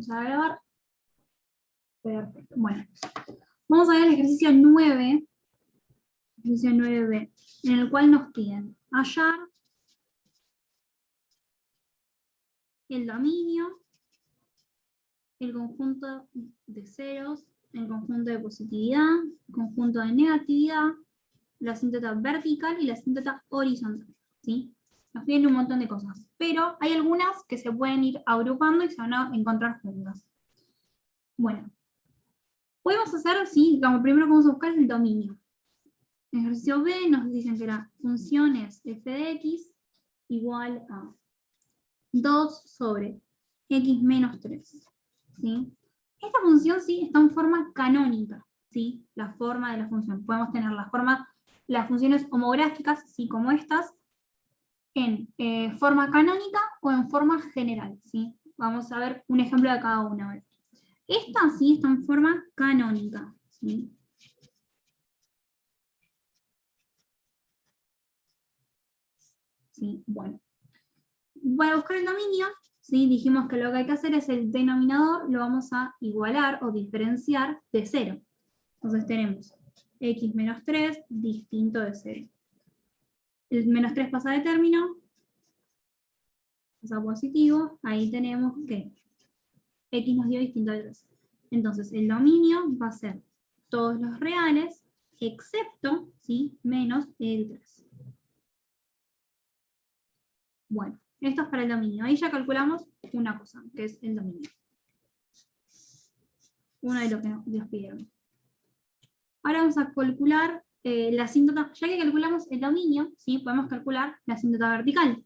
empezar a grabar. Perfecto. Bueno, vamos a ver el ejercicio 9, ejercicio 9b, en el cual nos piden hallar el dominio, el conjunto de ceros, el conjunto de positividad, el conjunto de negatividad, la asíntota vertical y la asíntota horizontal, ¿sí? Nos piden un montón de cosas, pero hay algunas que se pueden ir agrupando y se van a encontrar juntas. Bueno, podemos hacer, sí, como primero que vamos a buscar es el dominio. En el ejercicio B nos dicen que la función es f de x igual a 2 sobre x menos 3, ¿sí? Esta función sí está en forma canónica, ¿sí? La forma de la función. Podemos tener las funciones homográficas, ¿sí? Como estas, en forma canónica o en forma general, ¿sí? Vamos a ver un ejemplo de cada una ahora. Esta sí está en forma canónica, ¿sí? Sí, bueno. Para buscar el dominio, ¿sí? Dijimos que lo que hay que hacer es el denominador, lo vamos a igualar o diferenciar de 0. Entonces tenemos x menos 3 distinto de 0. El menos 3 pasa de término, pasa positivo, ahí tenemos que x nos dio distinto de 3. Entonces el dominio va a ser todos los reales, excepto, ¿sí? Menos el 3. Bueno, esto es para el dominio. Ahí ya calculamos una cosa, que es el dominio. Uno de lo que nos pidieron. Ahora vamos a calcular la asíntota. Ya que calculamos el dominio, ¿sí? Podemos calcular la asíntota vertical.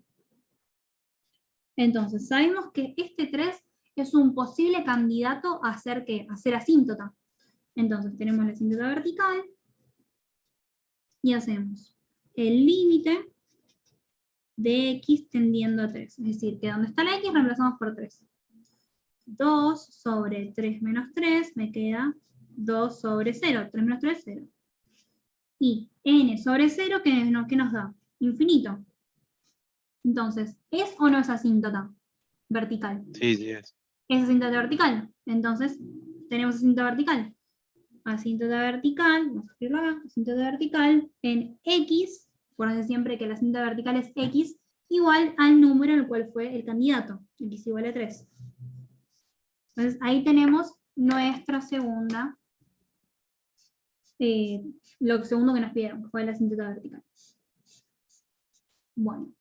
Entonces, sabemos que este 3 es un posible candidato a hacer ¿qué? A ser asíntota. Entonces, tenemos la asíntota vertical y hacemos el límite de x tendiendo a 3. Es decir, que donde está la x reemplazamos por 3. 2 sobre 3 menos 3 me queda 2 sobre 0. 3 menos 3, 0. Y n sobre 0, ¿qué nos da? Infinito. Entonces, ¿es o no es asíntota vertical? Sí, sí es. Es asíntota vertical. Entonces, tenemos asíntota vertical. Asíntota vertical, vamos a escribirlo acá, asíntota vertical en x, por eso siempre que la asíntota vertical es x, igual al número en el cual fue el candidato, x igual a 3. Entonces, ahí tenemos nuestra segunda, lo segundo que nos pidieron, que fue la asíntota vertical. Bueno,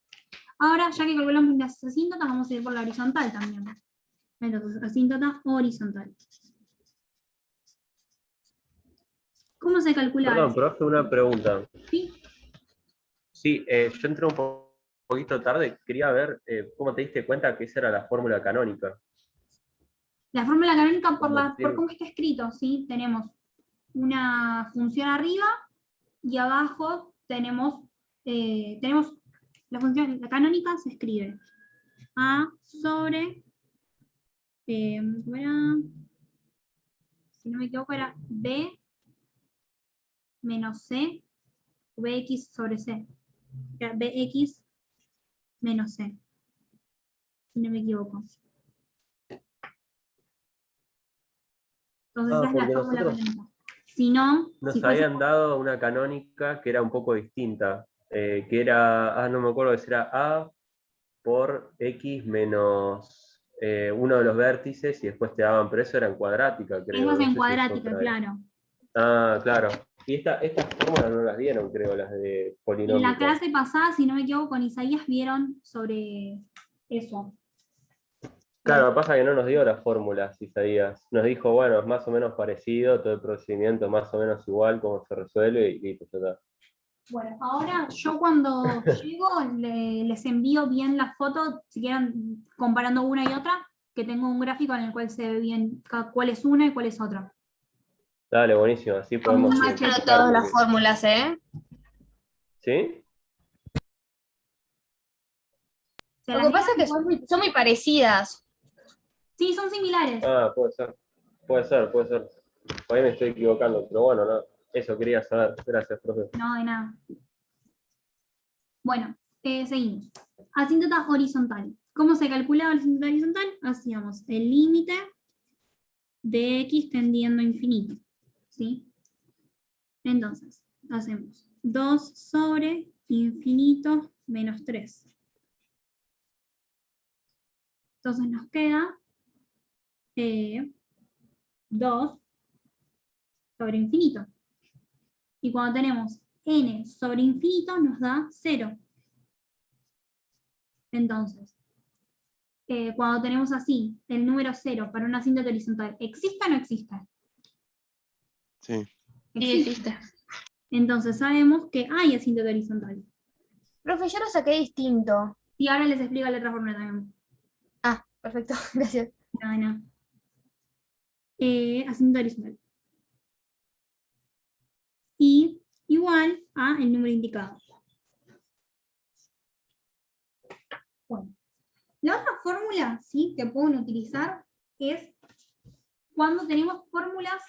ahora ya que calculamos las asíntotas, vamos a ir por la horizontal también. Entonces, asíntota horizontal. ¿Cómo se calcula? Perdón, profe, una pregunta. ¿Sí? Sí, yo entré un poquito tarde, quería ver cómo te diste cuenta que esa era la fórmula canónica. La fórmula canónica Como por cómo está escrito, ¿sí? Tenemos una función arriba y abajo tenemos la función, la canónica se escribe A sobre, ¿cómo era? Si no me equivoco era B menos C, Bx sobre C. Era Bx menos C, si no me equivoco. Entonces esa es la Porque fórmula nosotros canónica. Si no, nos si fuese habían dado una canónica que era un poco distinta, que era, no me acuerdo si era A por X menos uno de los vértices y después te daban, pero eso era en cuadrática, creo, eso es no en sé si es cuadrática, otra. claro. Ah, claro. Y estas fórmulas no las dieron, creo, las de En la polinómicos. clase pasada, si no me equivoco, con Isaías vieron sobre eso. Claro, pasa que no nos dio las fórmulas, Isaías. Nos dijo, bueno, es más o menos parecido, todo el procedimiento es más o menos igual, cómo se resuelve y listo, ya está. Bueno, ahora yo cuando llego les envío bien las fotos, si quieren comparando una y otra, que tengo un gráfico en el cual se ve bien cuál es una y cuál es otra. Dale, buenísimo, así Como un podemos match. identificar. Todas las fórmulas, ¿eh? ¿Sí? Se Lo las que pasa envío es que son muy parecidas. Sí, son similares. Ah, puede ser. Puede ser, puede ser. Por ahí me estoy equivocando, pero bueno, no. Eso quería saber. Gracias, profe. No, de nada. Bueno, seguimos. Asíntota horizontal. ¿Cómo se calculaba la asíntota horizontal? Hacíamos el límite de x tendiendo a infinito, ¿sí? Entonces, hacemos 2 sobre infinito menos 3. Entonces nos queda 2 sobre infinito. Y cuando tenemos n sobre infinito nos da 0. Entonces, cuando tenemos así el número 0 para una asíntota horizontal, ¿existe o no existe? Sí. Sí, existe. Entonces sabemos que hay asíntota horizontal. Profe, yo lo saqué distinto. Y ahora les explico la otra fórmula también. Ah, perfecto, gracias. No. Asíntota horizontal. Y igual a el número indicado. Bueno, la otra fórmula, ¿sí?, que pueden utilizar es cuando tenemos fórmulas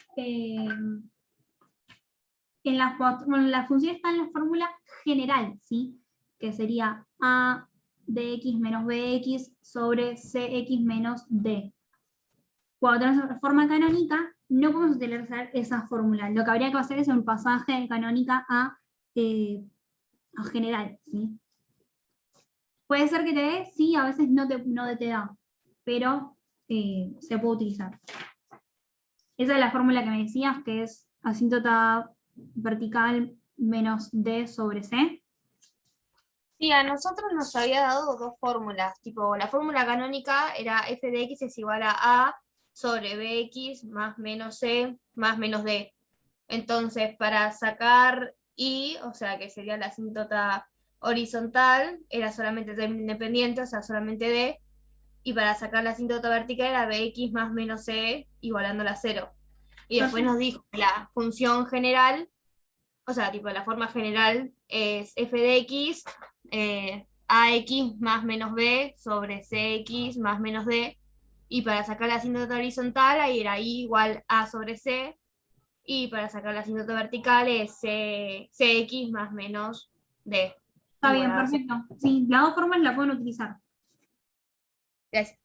la función está en la fórmula general, ¿sí?, que sería a de x menos bx sobre cx menos d. Cuando tenemos la forma canónica, no podemos utilizar esa fórmula. Lo que habría que hacer es un pasaje de canónica a general, ¿sí? Puede ser que te dé, sí, a veces no te da, pero se puede utilizar. Esa es la fórmula que me decías, que es asíntota vertical menos d sobre c. Sí, a nosotros nos había dado dos fórmulas, tipo la fórmula canónica era f de x es igual a sobre bx más menos c más menos d. Entonces, para sacar y, o sea, que sería la asíntota horizontal, era solamente término independiente, o sea, solamente d, y para sacar la asíntota vertical era bx más menos c igualándola a 0. Y después nos dijo que la función general, o sea, tipo la forma general es f de x, ax más menos b sobre cx más menos d, y para sacar la asíntota horizontal ahí era i igual a sobre c, y para sacar la asíntota vertical es cx más menos d. Está igual bien, a 0. perfecto. Sí, las dos formas las pueden utilizar. Gracias.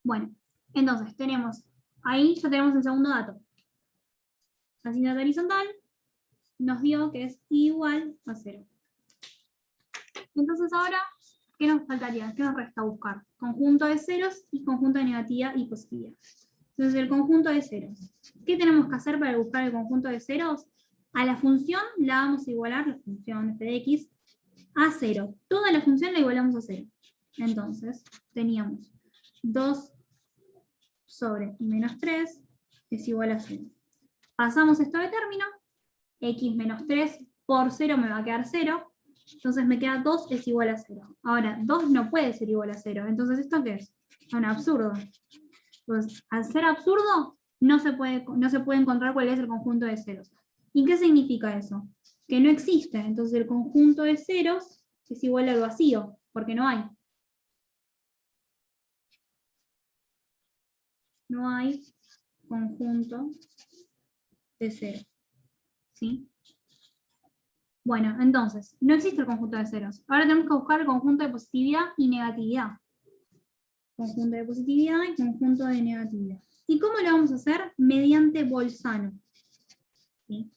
Bueno, entonces tenemos, ahí ya tenemos el segundo dato. La asíntota horizontal nos dio que es igual a 0. Entonces ahora, ¿qué nos faltaría? ¿Qué nos resta buscar? Conjunto de ceros y conjunto de negatividad y positividad. Entonces el conjunto de ceros. ¿Qué tenemos que hacer para buscar el conjunto de ceros? A la función la vamos a igualar, la función f de x, a 0. Toda la función la igualamos a 0. Entonces, teníamos 2 sobre menos 3 es igual a 0. Pasamos esto de término, x menos 3 por 0 me va a quedar 0, entonces me queda 2 es igual a 0. Ahora, 2 no puede ser igual a 0, entonces ¿esto qué es? Un absurdo. Entonces, al ser absurdo, no se puede encontrar cuál es el conjunto de ceros. ¿Y qué significa eso? Que no existe, entonces el conjunto de ceros es igual al vacío, porque no hay. No hay conjunto de ceros. ¿Sí? Bueno, entonces, no existe el conjunto de ceros. Ahora tenemos que buscar el conjunto de positividad y negatividad. Conjunto de positividad y conjunto de negatividad. ¿Y cómo lo vamos a hacer? Mediante Bolzano. ¿Sí?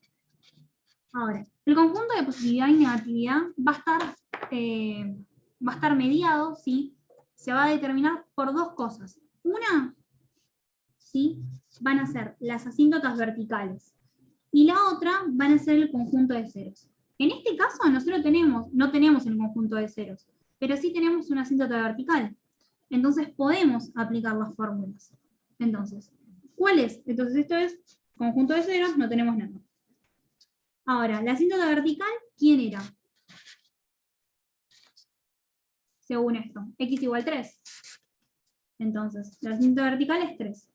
Ahora, el conjunto de positividad y negatividad va a estar mediado, ¿sí? Se va a determinar por dos cosas. Una, ¿sí?, van a ser las asíntotas verticales. Y la otra van a ser el conjunto de ceros. En este caso nosotros no tenemos el conjunto de ceros, pero sí tenemos una asíntota vertical. Entonces podemos aplicar las fórmulas. Entonces, ¿cuál es? Entonces esto es conjunto de ceros, no tenemos nada. Ahora, la asíntota vertical, ¿quién era? Según esto, x igual 3. Entonces, la asíntota vertical es 3.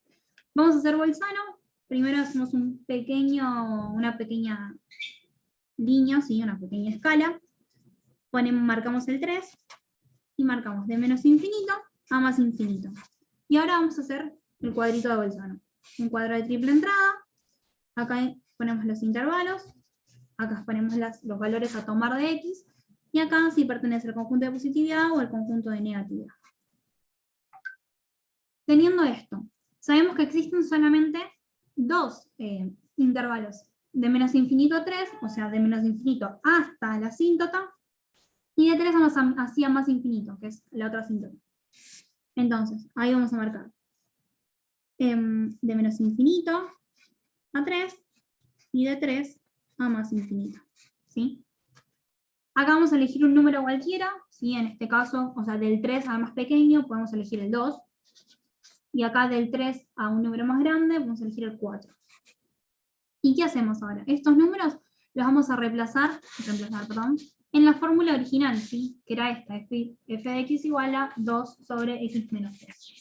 Vamos a hacer Bolzano. Primero hacemos una pequeña línea, ¿sí?, una pequeña escala. Marcamos el 3 y marcamos de menos infinito a más infinito. Y ahora vamos a hacer el cuadrito de Bolzano. Un cuadrado de triple entrada. Acá ponemos los intervalos. Acá ponemos los valores a tomar de x. Y acá si pertenece al conjunto de positividad o al conjunto de negatividad. Teniendo esto, sabemos que existen solamente dos intervalos, de menos infinito a 3, o sea, de menos infinito hasta la asíntota, y de 3 hacia más infinito, que es la otra asíntota. Entonces, ahí vamos a marcar de menos infinito a 3 y de 3 a más infinito, ¿sí? Acá vamos a elegir un número cualquiera, ¿sí? En este caso, o sea, del 3 al más pequeño podemos elegir el 2, y acá del 3 a un número más grande podemos elegir el 4. ¿Y qué hacemos ahora? Estos números los vamos a reemplazar en la fórmula original, ¿sí? Que era esta, f de x igual a 2 sobre x menos 3.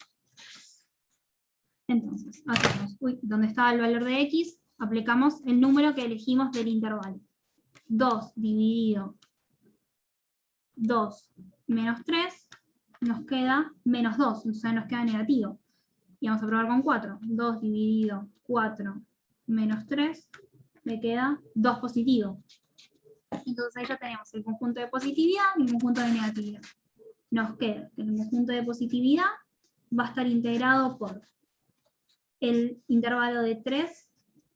Entonces, hacemos, donde estaba el valor de x, aplicamos el número que elegimos del intervalo. 2 dividido 2 menos 3, nos queda menos 2, o sea, nos queda negativo. Y vamos a probar con 4. 2 dividido 4 menos 3, me queda 2 positivo. Entonces ahí ya tenemos el conjunto de positividad y el conjunto de negatividad. Nos queda que el conjunto de positividad va a estar integrado por el intervalo de 3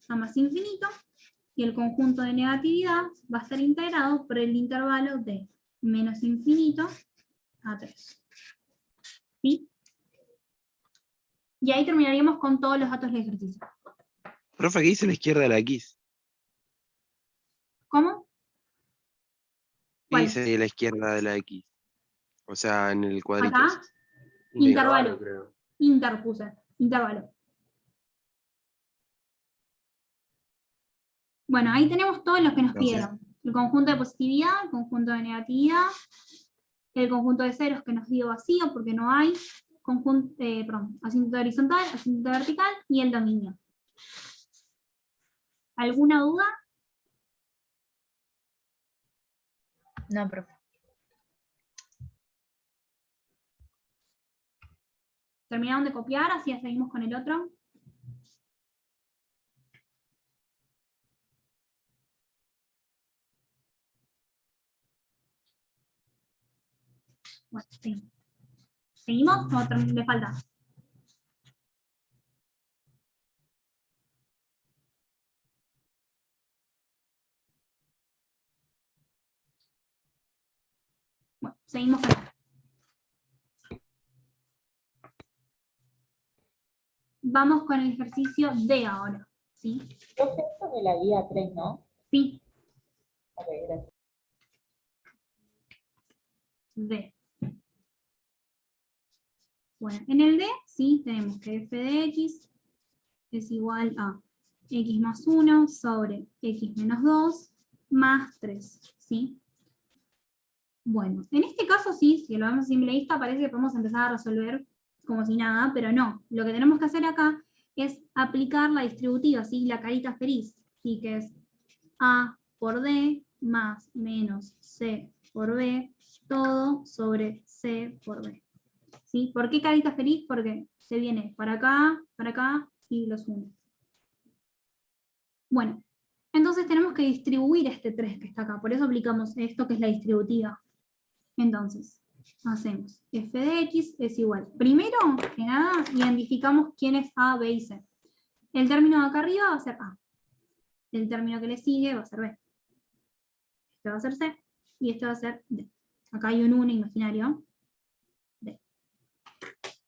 a más infinito, y el conjunto de negatividad va a estar integrado por el intervalo de menos infinito a 3. ¿Sí? Y ahí terminaríamos con todos los datos del ejercicio. Profe, ¿qué dice la izquierda de la X? ¿Cómo? ¿Qué ¿Cuál? dice la izquierda de la X? O sea, en el cuadrito. Acá, ese. intervalo. Creo. Interpuse, intervalo. Bueno, ahí tenemos todos los que nos Entonces, pidieron. El conjunto de positividad, el conjunto de negatividad, el conjunto de ceros que nos dio vacío porque no hay, asíntota horizontal, asíntota vertical y el dominio. ¿Alguna duda? No, profe. ¿Terminaron de copiar? Así ya seguimos con el otro. Bueno, sí. ¿Seguimos o le falta? Bueno, seguimos acá. Vamos con el ejercicio D ahora, ¿sí? Profe, esto es de la guía 3, ¿no? Sí, Ok, gracias. D. Bueno, en el D, sí, tenemos que f de x es igual a x más 1 sobre x menos 2 más 3, ¿sí? Bueno, en este caso sí, si lo vemos a simple vista, parece que podemos empezar a resolver como si nada, pero no. Lo que tenemos que hacer acá es aplicar la distributiva, ¿sí? La carita feliz, ¿sí? Que es A por D más menos C por B, todo sobre C por B. ¿Sí? ¿Por qué carita feliz? Porque se viene para acá y los une. Bueno, entonces tenemos que distribuir este 3 que está acá, por eso aplicamos esto que es la distributiva. Entonces, hacemos f de x es igual. Primero que nada, identificamos quién es A, B y C. El término de acá arriba va a ser A. El término que le sigue va a ser B. Este va a ser C y este va a ser D. Acá hay un 1 imaginario. D.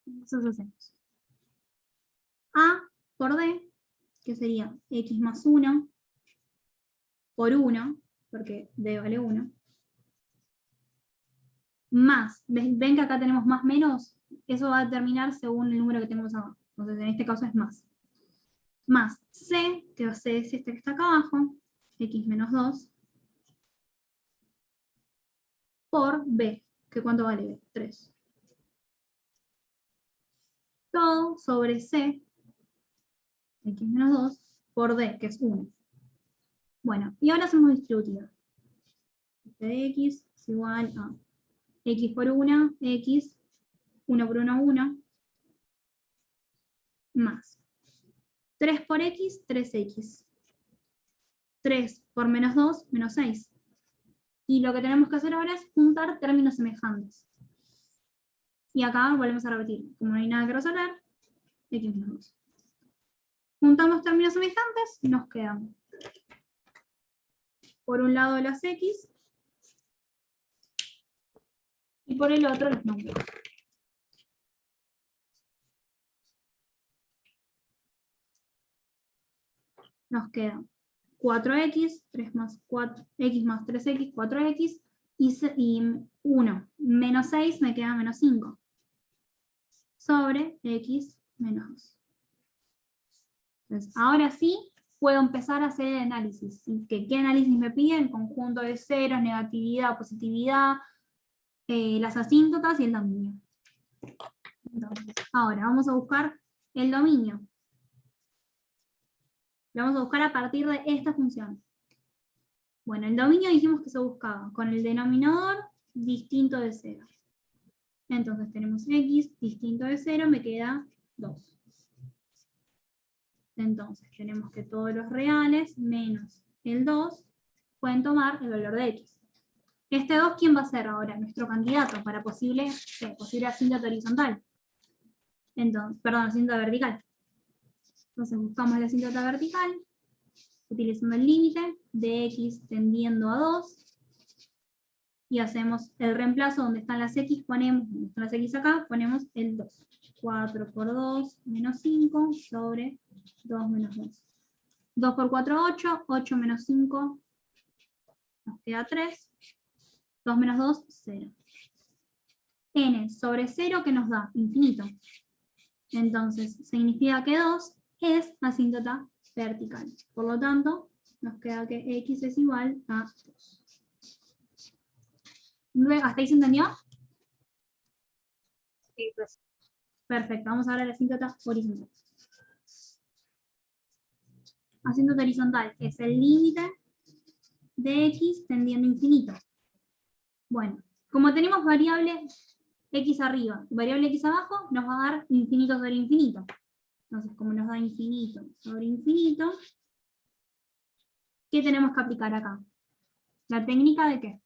Entonces hacemos A por D, que sería x más 1 por 1, porque D vale 1. Más, ven que acá tenemos más menos, eso va a determinar según el número que tenemos acá. Entonces en este caso es más. Más C, que va a ser este que está acá abajo, x menos 2, por B, que ¿cuánto vale B? 3. Todo sobre C, x menos 2, por D, que es 1. Bueno, y ahora hacemos distributiva. F de x es igual a x por 1, x, 1 por 1, 1, más 3 por x, 3x. 3 por menos 2, menos 6. Y lo que tenemos que hacer ahora es juntar términos semejantes. Y acá volvemos a repetir. Como no hay nada que resolver, x menos 2. Juntamos términos semejantes, nos quedan por un lado las x y por el otro los números. Nos quedan 4x, 3 más 4, x más 3x, 4x, y 1 menos 6 me queda menos 5, sobre x menos 2. Entonces, ahora sí puedo empezar a hacer el análisis. ¿Qué análisis me piden? Conjunto de ceros, negatividad, positividad, las asíntotas y el dominio. Entonces, ahora vamos a buscar el dominio. Lo vamos a buscar a partir de esta función. Bueno, el dominio dijimos que se buscaba con el denominador distinto de 0. Entonces tenemos x distinto de 0, me queda 2. Entonces tenemos que todos los reales menos el 2 pueden tomar el valor de x. Este 2, ¿quién va a ser ahora? Nuestro candidato para posible asíntota horizontal. Entonces, perdón, asíntota vertical. Entonces buscamos la asíntota vertical, utilizando el límite de x tendiendo a 2, y hacemos el reemplazo donde están las x, ponemos acá, ponemos el 2. 4 por 2 menos 5 sobre 2 menos 2. 2 por 4, 8, 8 menos 5 nos queda 3, 2 menos 2, 0. N sobre 0 que nos da infinito. Entonces significa que 2 es asíntota vertical. Por lo tanto, nos queda que x es igual a 2. Luego, ¿hasta ahí se entendió? Sí, profe. Perfecto, vamos ahora a la asíntota horizontal. Asíntota horizontal es el límite de x tendiendo a infinito. Bueno, como tenemos variable x arriba y variable x abajo, nos va a dar infinito sobre infinito. Entonces, como nos da infinito sobre infinito, ¿qué tenemos que aplicar acá? ¿La técnica de qué?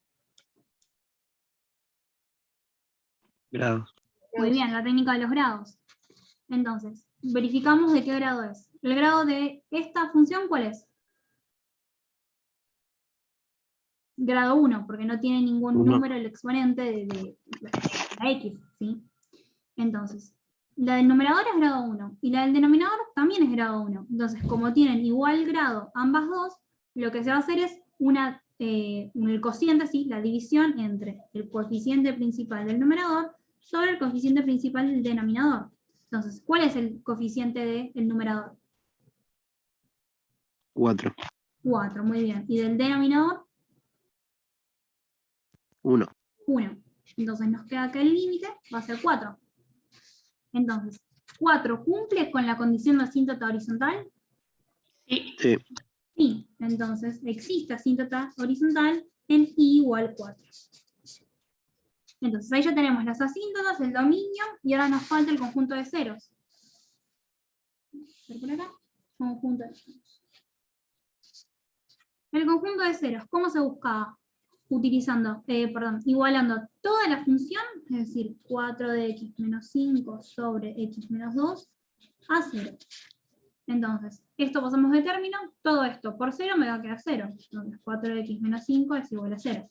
Grados. Muy bien, la técnica de los grados. Entonces, verificamos de qué grado es. ¿El grado de esta función cuál es? Grado 1, porque no tiene ningún Uno. número el exponente de la x, ¿sí? Entonces, la del numerador es grado 1, y la del denominador también es grado 1. Entonces, como tienen igual grado ambas dos, lo que se va a hacer es el cociente, ¿sí? La división entre el coeficiente principal del numerador sobre el coeficiente principal del denominador. Entonces, ¿cuál es el coeficiente del numerador? 4. 4, muy bien. ¿Y del denominador? 1. 1. Entonces nos queda que el límite va a ser 4. Entonces, 4 cumple con la condición de asíntota horizontal. Sí. Sí, entonces existe asíntota horizontal en i igual 4. Entonces ahí ya tenemos las asíntotas, el dominio, y ahora nos falta el conjunto de ceros. ¿Ver por acá? Conjunto de ceros. El conjunto de ceros, ¿cómo se buscaba? Igualando toda la función, es decir, 4 de x menos 5 sobre x menos 2 a 0. Entonces, esto pasamos de término, todo esto por 0 me va a quedar 0. Entonces, 4 de x menos 5 es igual a 0.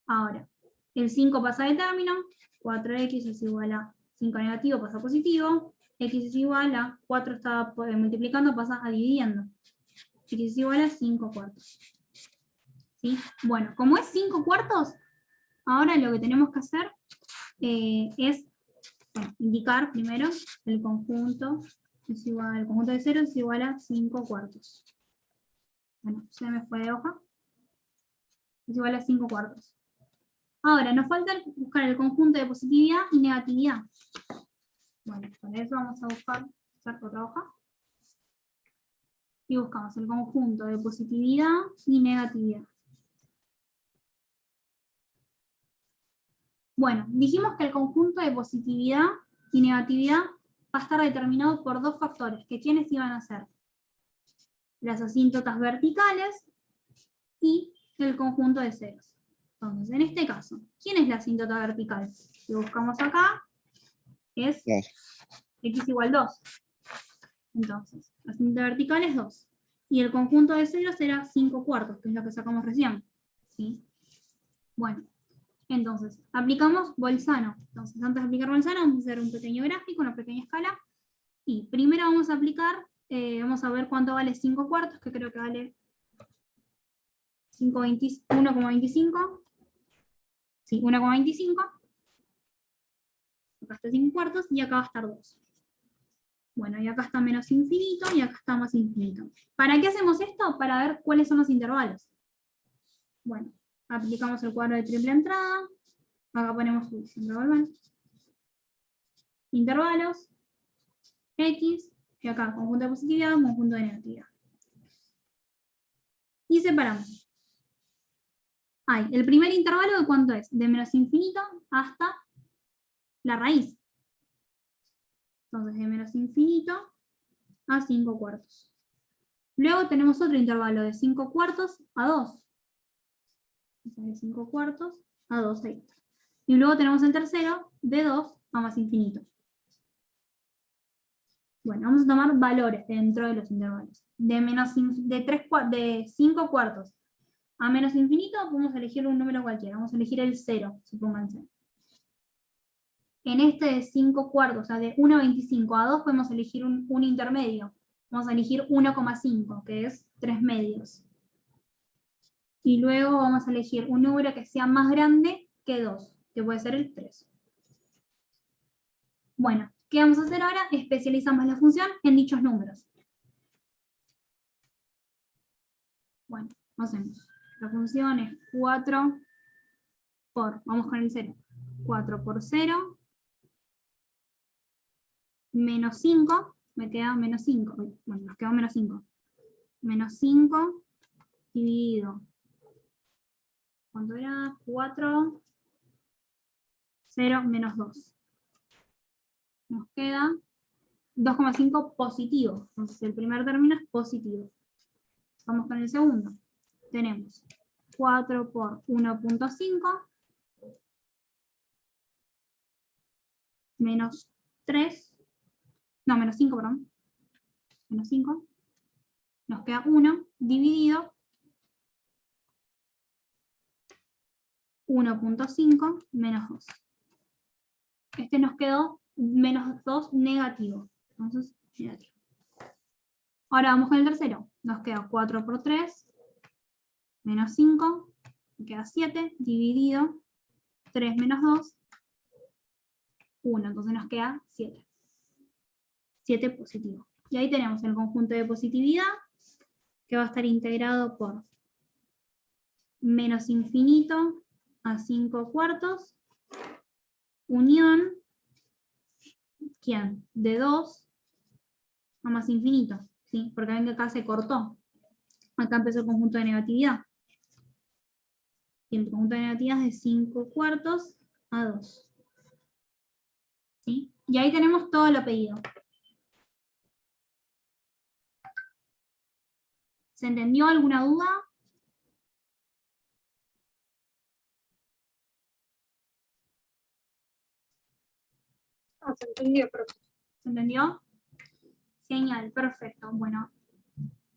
Ahora, el 5 pasa de término, 4x es igual a 5 negativo pasa a positivo, x es igual a 4 está multiplicando, pasa a dividiendo. X es igual a 5 cuartos. ¿Sí? Bueno, como es 5 cuartos, ahora lo que tenemos que hacer es indicar primero el conjunto de ceros es igual a 5 cuartos. Bueno, se me fue de hoja. Es igual a 5 cuartos. Ahora, nos falta buscar el conjunto de positividad y negatividad. Bueno, para eso vamos a buscar otra hoja. Y buscamos el conjunto de positividad y negatividad. Bueno, dijimos que el conjunto de positividad y negatividad va a estar determinado por dos factores, que ¿quiénes iban a ser? Las asíntotas verticales y el conjunto de ceros. Entonces, en este caso, ¿quién es la asíntota vertical? Si buscamos acá, es x igual 2. Entonces, la cinta vertical es 2. Y el conjunto de ceros será 5 cuartos, que es lo que sacamos recién. ¿Sí? Bueno, entonces, aplicamos Bolzano. Entonces, antes de aplicar Bolzano, vamos a hacer un pequeño gráfico, una pequeña escala. Y primero vamos a aplicar, vamos a ver cuánto vale 5 cuartos, que creo que vale 1,25. Sí, 1,25. Acá está 5 cuartos y acá va a estar 2. Bueno, y acá está menos infinito y acá está más infinito. ¿Para qué hacemos esto? Para ver cuáles son los intervalos. Bueno, aplicamos el cuadro de triple entrada. Acá ponemos intervalos, X, y acá conjunto de positividad, conjunto de negatividad. Y separamos. Hay el primer intervalo de cuánto es, de menos infinito hasta la raíz. Entonces, de menos infinito a 5 cuartos. Luego tenemos otro intervalo de 5 cuartos a 2. De 5 cuartos a 2, ahí está. Y luego tenemos el tercero de 2 a más infinito. Bueno, vamos a tomar valores dentro de los intervalos. De 5 cuartos a menos infinito, podemos elegir un número cualquiera. Vamos a elegir el 0, supónganse. En este de 5 cuartos, o sea, de 1,25 a 2, podemos elegir un intermedio. Vamos a elegir 1,5, que es 3 medios. Y luego vamos a elegir un número que sea más grande que 2, que puede ser el 3. Bueno, ¿qué vamos a hacer ahora? Especializamos la función en dichos números. Bueno, hacemos. La función es 4 por, vamos con el 0, 4 por 0, menos 5, me queda menos 5, bueno, nos quedó menos 5. Menos 5 dividido, ¿cuánto era? 4, 0, menos 2. Nos queda 2,5 positivo. Entonces el primer término es positivo. Vamos con el segundo. Tenemos 4 por 1,5 menos 3. No, menos 5, perdón. Menos 5. Nos queda 1 dividido 1,5 menos 2. Este nos quedó menos 2 negativo. Entonces, negativo. Ahora vamos con el tercero. Nos queda 4 por 3 menos 5. Me queda 7 dividido 3 menos 2. 1. Entonces nos queda 7. 7 positivo. Y ahí tenemos el conjunto de positividad, que va a estar integrado por menos infinito a 5 cuartos, unión, ¿quién? De 2 a más infinito, ¿sí? Porque ven que acá se cortó. Acá empezó el conjunto de negatividad. Y el conjunto de negatividad es de 5 cuartos a 2. ¿Sí? Y ahí tenemos todo el apellido. ¿Se entendió alguna duda? Se entendió, profe. ¿Se entendió? Genial, perfecto. Bueno,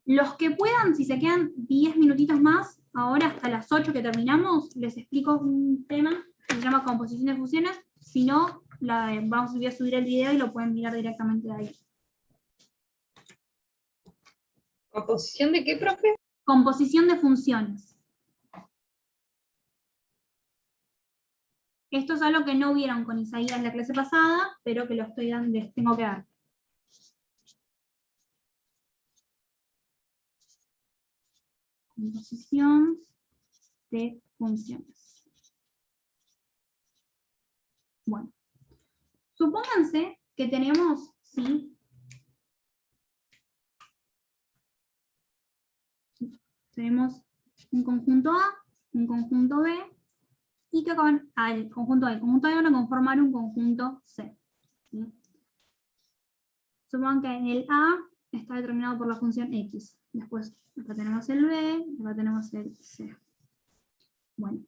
los que puedan, si se quedan 10 minutitos más, ahora hasta las 8 que terminamos, les explico un tema que se llama composición de funciones. Si no, voy a subir el video y lo pueden mirar directamente de ahí. ¿Composición de qué, profe? Composición de funciones. Esto es algo que no vieron con Isaías la clase pasada, pero que les tengo que dar. Composición de funciones. Bueno, supónganse que tenemos, ¿sí? Tenemos un conjunto A, un conjunto B, y que con el conjunto A y el conjunto B van a conformar un conjunto C. ¿Sí? Supongan que en el A está determinado por la función X. Después acá tenemos el B, acá tenemos el C. Bueno,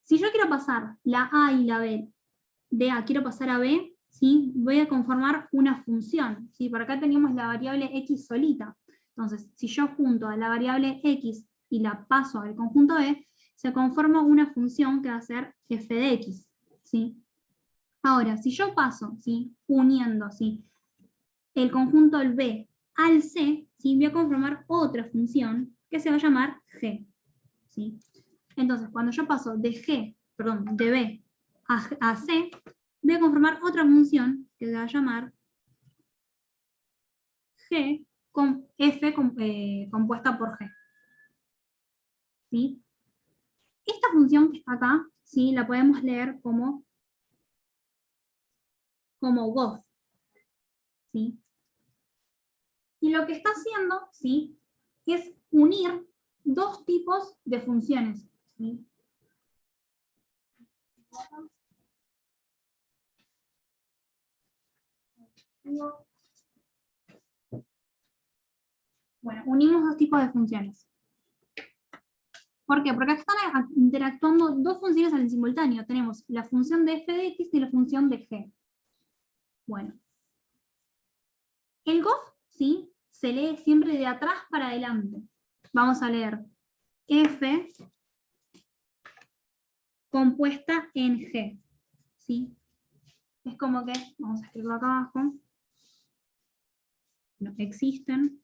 si yo quiero pasar la A y la B de A, quiero pasar a B, ¿sí? Voy a conformar una función, ¿sí? Por acá teníamos la variable x solita. Entonces, si yo junto a la variable x y la paso al conjunto B, se conforma una función que va a ser f de x, ¿sí? Ahora, si yo paso, ¿sí? Uniendo, ¿sí? el conjunto del B al C, ¿sí? Voy a conformar otra función que se va a llamar g, ¿sí? Entonces, cuando yo paso de B a C, voy a conformar otra función que se va a llamar G con F compuesta por G. ¿Sí? Esta función que está acá, ¿sí? La podemos leer como gof. ¿Sí? Y lo que está haciendo, ¿sí? Es unir dos tipos de funciones. ¿Sí? Bueno, unimos dos tipos de funciones. ¿Por qué? Porque acá están interactuando dos funciones en simultáneo. Tenemos la función de f de x y la función de g. Bueno. El gof, ¿sí? Se lee siempre de atrás para adelante. Vamos a leer f compuesta en g. ¿Sí? Es como que, vamos a escribirlo acá abajo. No existen.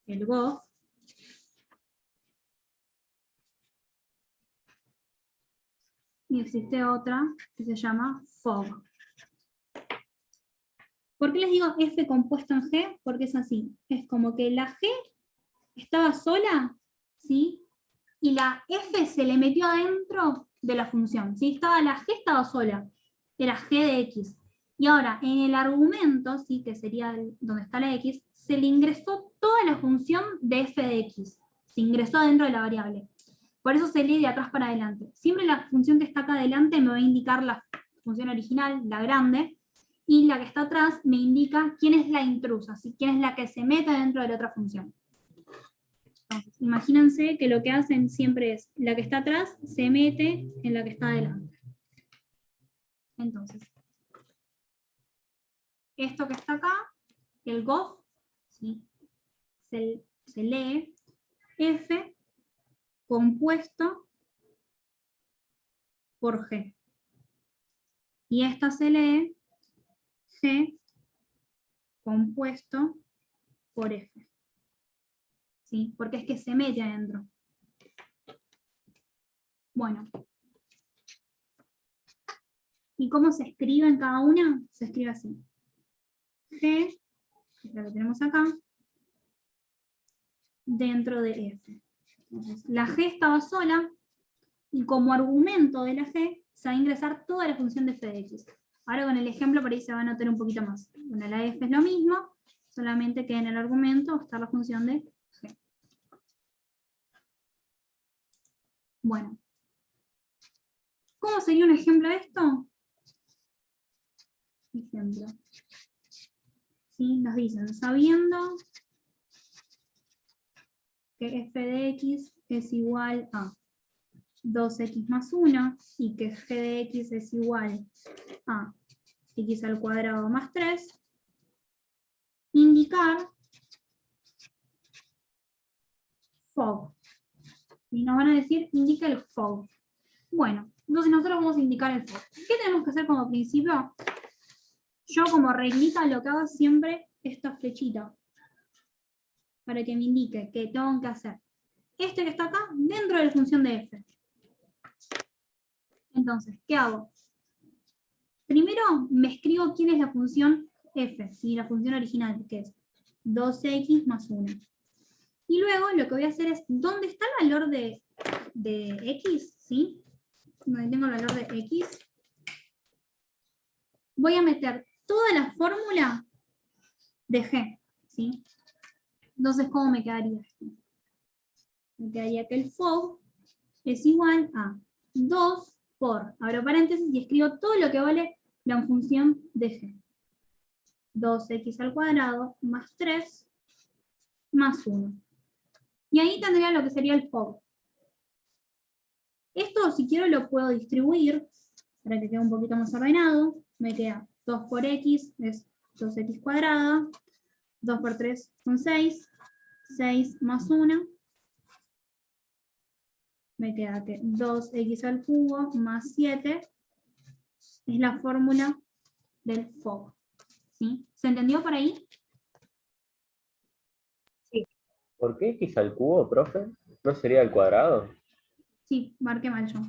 El gof y existe otra que se llama fog. ¿Por qué les digo f compuesto en g? Porque es así. Es como que la g estaba sola, ¿sí? Y la f se le metió adentro de la función, ¿sí? La g estaba sola, era g de x. Y ahora, en el argumento, ¿sí? Que sería donde está la x, se le ingresó toda la función de f de x. Se ingresó dentro de la variable. Por eso se lee de atrás para adelante. Siempre la función que está acá adelante me va a indicar la función original, la grande, y la que está atrás me indica quién es la intrusa, ¿sí? Quién es la que se mete dentro de la otra función. Entonces, imagínense que lo que hacen siempre es, la que está atrás se mete en la que está adelante. Entonces, esto que está acá, el gof, ¿sí? se lee f compuesto por g. Y esta se lee g compuesto por f. ¿Sí? Porque es que se mete adentro. Bueno. ¿Y cómo se escribe en cada una? Se escribe así. G, que es la que tenemos acá, dentro de f. Entonces, la g estaba sola, y como argumento de la g, se va a ingresar toda la función de f de x. Ahora con el ejemplo por ahí se va a notar un poquito más. Bueno, la f es lo mismo, solamente que en el argumento está la función de g. Bueno. ¿Cómo sería un ejemplo de esto? Ejemplo. ¿Sí? Nos dicen, sabiendo que f de x es igual a 2x más 1 y que g de x es igual a x al cuadrado más 3, indicar fog. Y nos van a decir, indica el fog. Bueno, entonces nosotros vamos a indicar el fog. ¿Qué tenemos que hacer como principio? Yo como reglita lo que hago es siempre esta flechita, para que me indique que tengo que hacer este que está acá dentro de la función de f. Entonces, ¿qué hago? Primero me escribo quién es la función f, ¿sí? La función original, que es 2x más 1. Y luego lo que voy a hacer es, ¿dónde está el valor de x? ¿Sí? Donde tengo el valor de x, voy a meter toda la fórmula de g. ¿Sí? Entonces, ¿cómo me quedaría esto? Me quedaría que el fog es igual a 2 por, abro paréntesis y escribo todo lo que vale la función de g. 2x al cuadrado más 3 más 1. Y ahí tendría lo que sería el fog. Esto, si quiero, lo puedo distribuir, para que quede un poquito más ordenado, me queda 2 por x es 2x cuadrada, 2 por 3 son 6, 6 más 1, me queda que 2x al cubo más 7 es la fórmula del FOG. ¿Sí? ¿Se entendió por ahí? ¿Por qué x al cubo, profe? ¿No sería al cuadrado? Sí, marqué mal yo.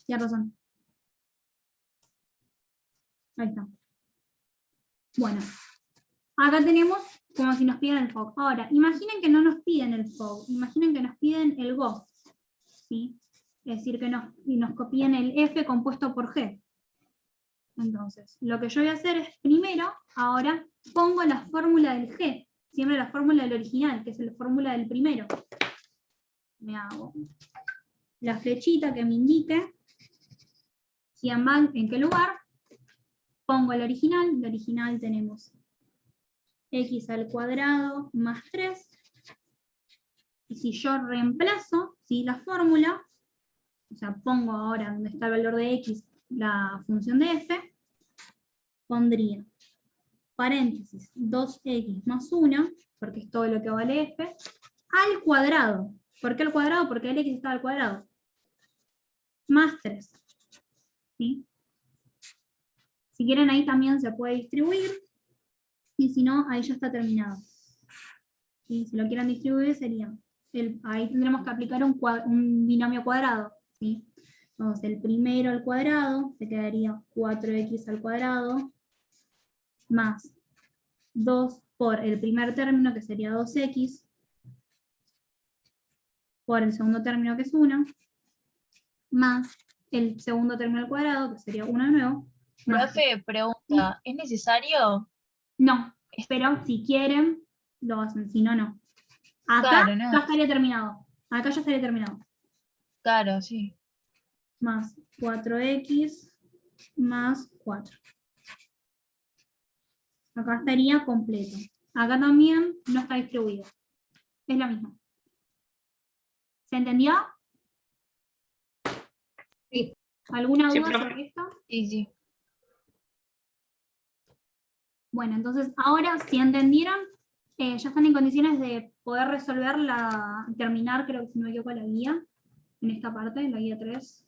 Tienes razón. Ahí está. Bueno, acá tenemos como si nos piden el FOG. Ahora, imaginen que no nos piden el FOG, imaginen que nos piden el GOF. ¿Sí? Es decir, que nos copien el F compuesto por G. Entonces, lo que yo voy a hacer es, primero, ahora pongo la fórmula del G, siempre la fórmula del original, que es la fórmula del primero. Me hago la flechita que me indique quién va en qué lugar, pongo el original tenemos x al cuadrado más 3, y si yo reemplazo, ¿sí?, la fórmula, o sea, pongo ahora donde está el valor de x la función de f, pondría paréntesis 2x más 1, porque es todo lo que vale f, al cuadrado. ¿Por qué al cuadrado? Porque el x está al cuadrado. Más 3. ¿Sí? Si quieren ahí también se puede distribuir, y si no, ahí ya está terminado. ¿Sí? Si lo quieren distribuir sería, ahí tendremos que aplicar un binomio cuadrado. ¿Sí? Entonces el primero al cuadrado se quedaría 4x al cuadrado más 2 por el primer término, que sería 2x, por el segundo término, que es 1, más el segundo término al cuadrado, que sería 1 de nuevo. Más, Profe, pregunta, ¿es necesario? no, pero si quieren, lo hacen, si no, no. Acá Claro, no. ya estaría terminado. Acá ya estaría terminado. Claro, sí. Más 4x más 4. Acá estaría completo. Acá también no está distribuido. Es lo mismo. ¿Se entendió? Sí. ¿Alguna Sí, duda profe. sobre esto? Sí, sí. Bueno, entonces ahora, si entendieron, ya están en condiciones de poder resolver terminar, creo que si no me equivoco, la guía, en esta parte, la guía 3.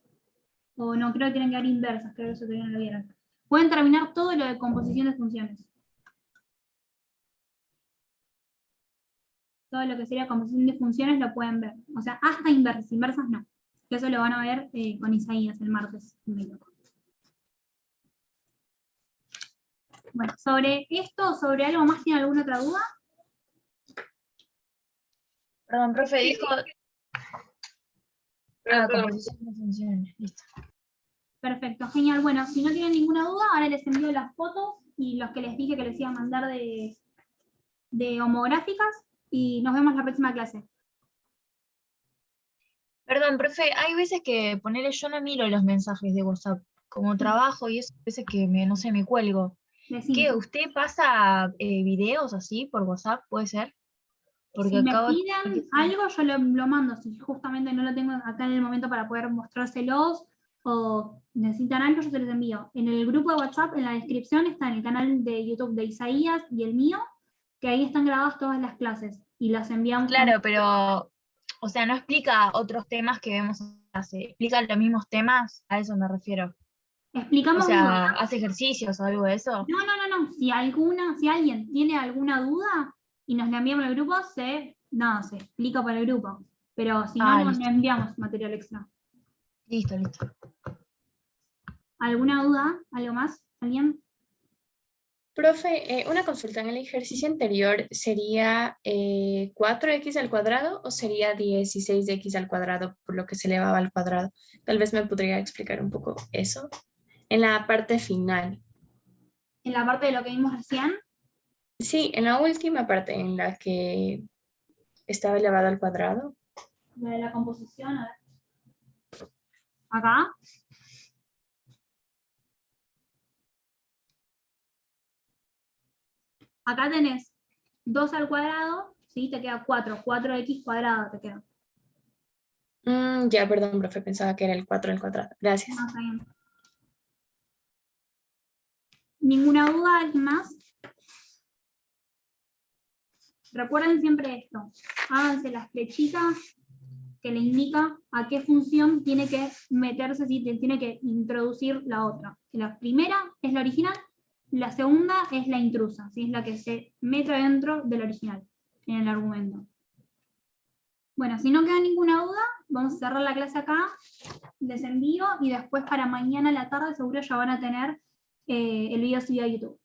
O no, creo que tienen que dar inversas, creo que eso todavía no lo vieron. Pueden terminar todo lo de composición de funciones. Todo lo que sería composición de funciones lo pueden ver. O sea, hasta inversas no. Que eso lo van a ver con Isaías el martes. Si no me equivoco. Bueno, sobre esto o sobre algo más, ¿tiene alguna otra duda? Perdón, profe, dijo Perdón. composición de funciones. Listo. Perfecto, genial. Bueno, si no tienen ninguna duda, ahora les envío las fotos y los que les dije que les iba a mandar de homográficas y nos vemos la próxima clase. Perdón, profe, hay veces que ponerle yo no miro los mensajes de WhatsApp como trabajo y eso, veces que no sé, me cuelgo. Decime. ¿Qué? ¿Usted pasa videos así por WhatsApp? ¿Puede ser? Porque Si me acabo de... piden algo, yo lo mando. Si justamente no lo tengo acá en el momento para poder mostrárselos o necesitan algo, yo se los envío. En el grupo de WhatsApp, en la descripción, está en el canal de YouTube de Isaías y el mío, que ahí están grabadas todas las clases y las enviamos. Claro, pero, o sea, no explica otros temas que vemos en clase, explica los mismos temas, a eso me refiero. O Explicamos sea, dudas. hace ejercicios o algo de eso. No. Si alguien tiene alguna duda y nos la enviamos al grupo, se explica para el grupo. Pero si no, no Listo. enviamos material extra. Listo. ¿Alguna duda? ¿Algo más? ¿Alguien? Profe, una consulta. En el ejercicio anterior, ¿sería 4x al cuadrado o sería 16x al cuadrado por lo que se elevaba al cuadrado? Tal vez me podría explicar un poco eso. En la parte final. En la parte de lo que vimos recién. Sí, en la última parte en la que estaba elevado al cuadrado. La de la composición, a ver. Acá. Acá tenés 2 al cuadrado, ¿sí? Te queda 4. 4x cuadrado te queda. Ya, perdón, profe, pensaba que era el 4 al cuadrado. Gracias. Está bien. ¿Ninguna duda? ¿Alguien más? Recuerden siempre esto. Háganse las flechitas que le indica a qué función tiene que meterse, si tiene que introducir la otra. La primera es la original, la segunda es la intrusa, ¿sí? Es la que se mete dentro del original, en el argumento. Bueno, si no queda ninguna duda, vamos a cerrar la clase acá, les envío, y después para mañana a la tarde seguro ya van a tener el video subido a YouTube.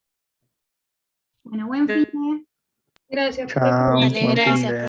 Bueno, buen fin de... Gracias. Chao, Vale, buen fin gracias. de-